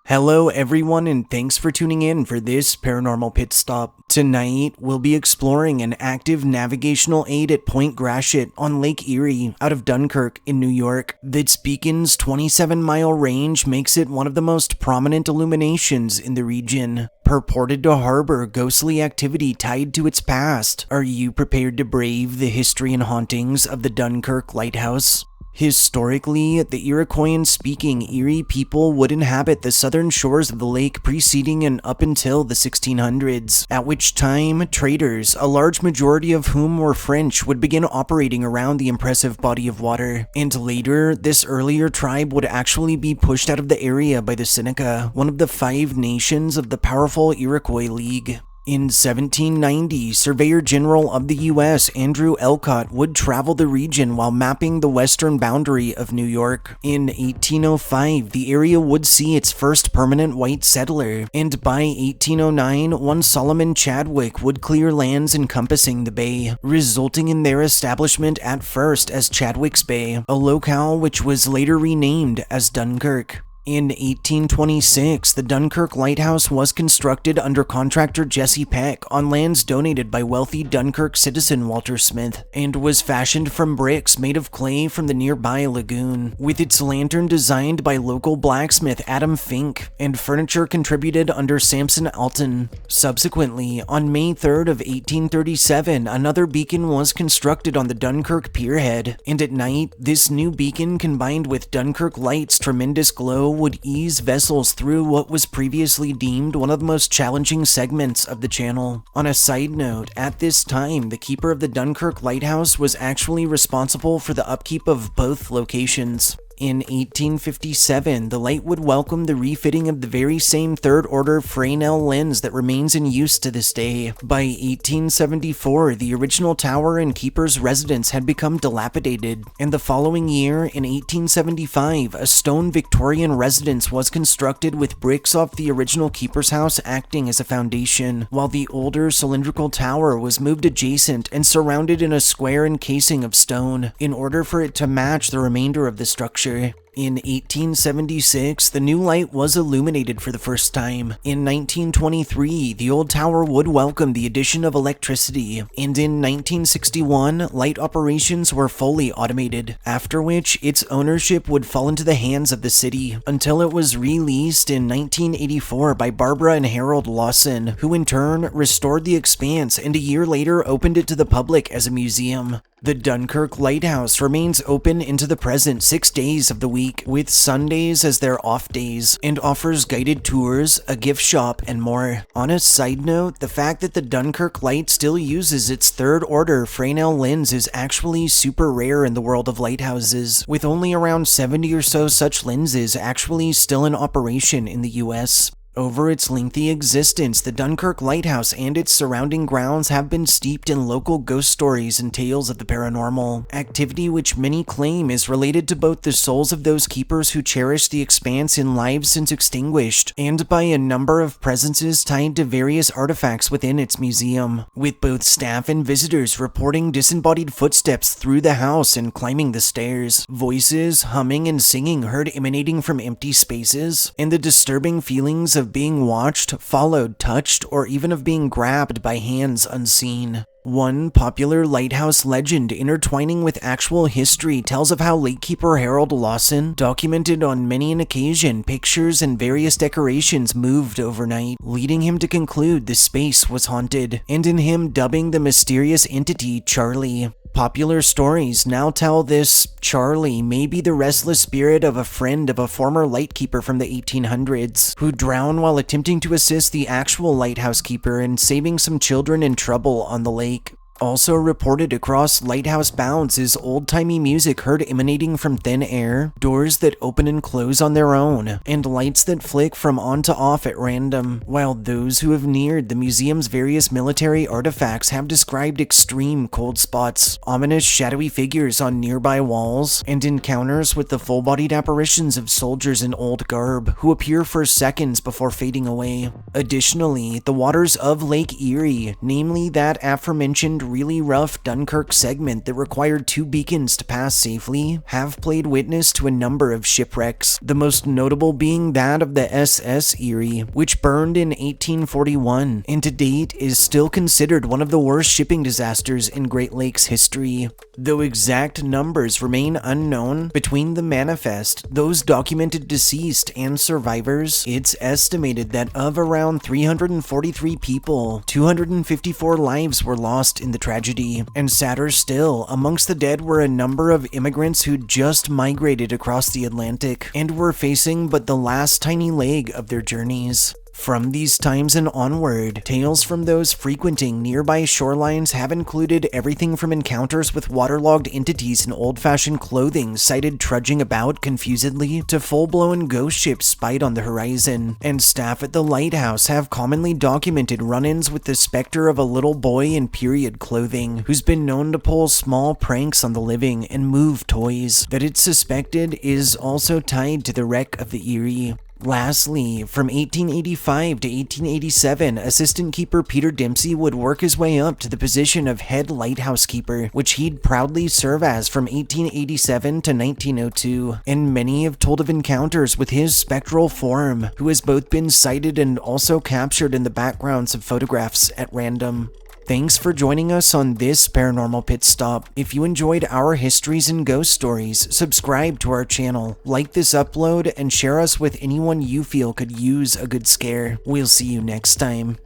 Hello everyone, and thanks for tuning in for this paranormal pit stop. Tonight, we'll be exploring an active navigational aid at Point Gratiot on Lake Eerie out of Dunkirk in New York. This beacon's 27-mile range makes it one of the most prominent illuminations in the region, purported to harbor ghostly activity tied to its past. Are you prepared to brave the history and hauntings of the Dunkirk Lighthouse? Historically, the Iroquoian-speaking Erie people would inhabit the southern shores of the lake preceding and up until the 1600s, at which time traders, a large majority of whom were French, would begin operating around the impressive body of water. And later, this earlier tribe would actually be pushed out of the area by the Seneca, one of the 5 nations of the powerful Iroquois League. In 1790, Surveyor General of the U.S. Andrew Elcott would travel the region while mapping the western boundary of New York. In 1805, the area would see its first permanent white settler, and by 1809, one Solomon Chadwick would clear lands encompassing the bay, resulting in their establishment at first as Chadwick's Bay, a locale which was later renamed as Dunkirk. In 1826, the Dunkirk Lighthouse was constructed under contractor Jesse Peck on lands donated by wealthy Dunkirk citizen Walter Smith, and was fashioned from bricks made of clay from the nearby lagoon, with its lantern designed by local blacksmith Adam Fink, and furniture contributed under Samson Alton. Subsequently, on May 3rd of 1837, another beacon was constructed on the Dunkirk pierhead, and at night, this new beacon combined with Dunkirk Light's tremendous glow would ease vessels through what was previously deemed one of the most challenging segments of the channel. On a side note, at this time, the keeper of the Dunkirk Lighthouse was actually responsible for the upkeep of both locations. In 1857, the light would welcome the refitting of the very same third-order Fresnel lens that remains in use to this day. By 1874, the original tower and keeper's residence had become dilapidated, and the following year, in 1875, a stone Victorian residence was constructed with bricks off the original keeper's house acting as a foundation, while the older cylindrical tower was moved adjacent and surrounded in a square encasing of stone, in order for it to match the remainder of the structure. In 1876, the new light was illuminated for the first time. In 1923, the old tower would welcome the addition of electricity, and in 1961, light operations were fully automated, after which its ownership would fall into the hands of the city, until it was released in 1984 by Barbara and Harold Lawson, who in turn restored the expanse and a year later opened it to the public as a museum. The Dunkirk Lighthouse remains open into the present 6 days of the week, with Sundays as their off days, and offers guided tours, a gift shop, and more. On a side note, the fact that the Dunkirk Light still uses its third-order Fresnel lens is actually super rare in the world of lighthouses, with only around 70 or so such lenses actually still in operation in the US. Over its lengthy existence, the Dunkirk Lighthouse and its surrounding grounds have been steeped in local ghost stories and tales of the paranormal, activity which many claim is related to both the souls of those keepers who cherish the expanse in lives since extinguished, and by a number of presences tied to various artifacts within its museum, with both staff and visitors reporting disembodied footsteps through the house and climbing the stairs, voices, humming, and singing heard emanating from empty spaces, and the disturbing feelings of being watched, followed, touched, or even of being grabbed by hands unseen. One popular lighthouse legend intertwining with actual history tells of how lakekeeper Harold Lawson documented on many an occasion pictures and various decorations moved overnight, leading him to conclude the space was haunted, and in him dubbing the mysterious entity Charlie. Popular stories now tell this Charlie may be the restless spirit of a friend of a former lightkeeper from the 1800s, who drowned while attempting to assist the actual lighthouse keeper in saving some children in trouble on the lake. Also reported across lighthouse bounds is old-timey music heard emanating from thin air, doors that open and close on their own, and lights that flick from on to off at random, while those who have neared the museum's various military artifacts have described extreme cold spots, ominous shadowy figures on nearby walls, and encounters with the full-bodied apparitions of soldiers in old garb who appear for seconds before fading away. Additionally, the waters of Lake Eerie, namely that aforementioned really rough Dunkirk segment that required 2 beacons to pass safely have played witness to a number of shipwrecks, the most notable being that of the SS Eerie, which burned in 1841 and to date is still considered one of the worst shipping disasters in Great Lakes history. Though exact numbers remain unknown, between the manifest, those documented deceased, and survivors, it's estimated that of around 343 people, 254 lives were lost in the tragedy. And sadder still, amongst the dead were a number of immigrants who'd just migrated across the Atlantic and were facing but the last tiny leg of their journeys. From these times and onward, tales from those frequenting nearby shorelines have included everything from encounters with waterlogged entities in old-fashioned clothing sighted trudging about confusedly to full-blown ghost ships spied on the horizon, and staff at the lighthouse have commonly documented run-ins with the specter of a little boy in period clothing who's been known to pull small pranks on the living and move toys that it's suspected is also tied to the wreck of the Eerie. Lastly, from 1885 to 1887, assistant keeper Peter Dempsey would work his way up to the position of head lighthouse keeper, which he'd proudly serve as from 1887 to 1902, and many have told of encounters with his spectral form, who has both been sighted and also captured in the backgrounds of photographs at random. Thanks for joining us on this Paranormal Pit Stop. If you enjoyed our histories and ghost stories, subscribe to our channel, like this upload, and share us with anyone you feel could use a good scare. We'll see you next time.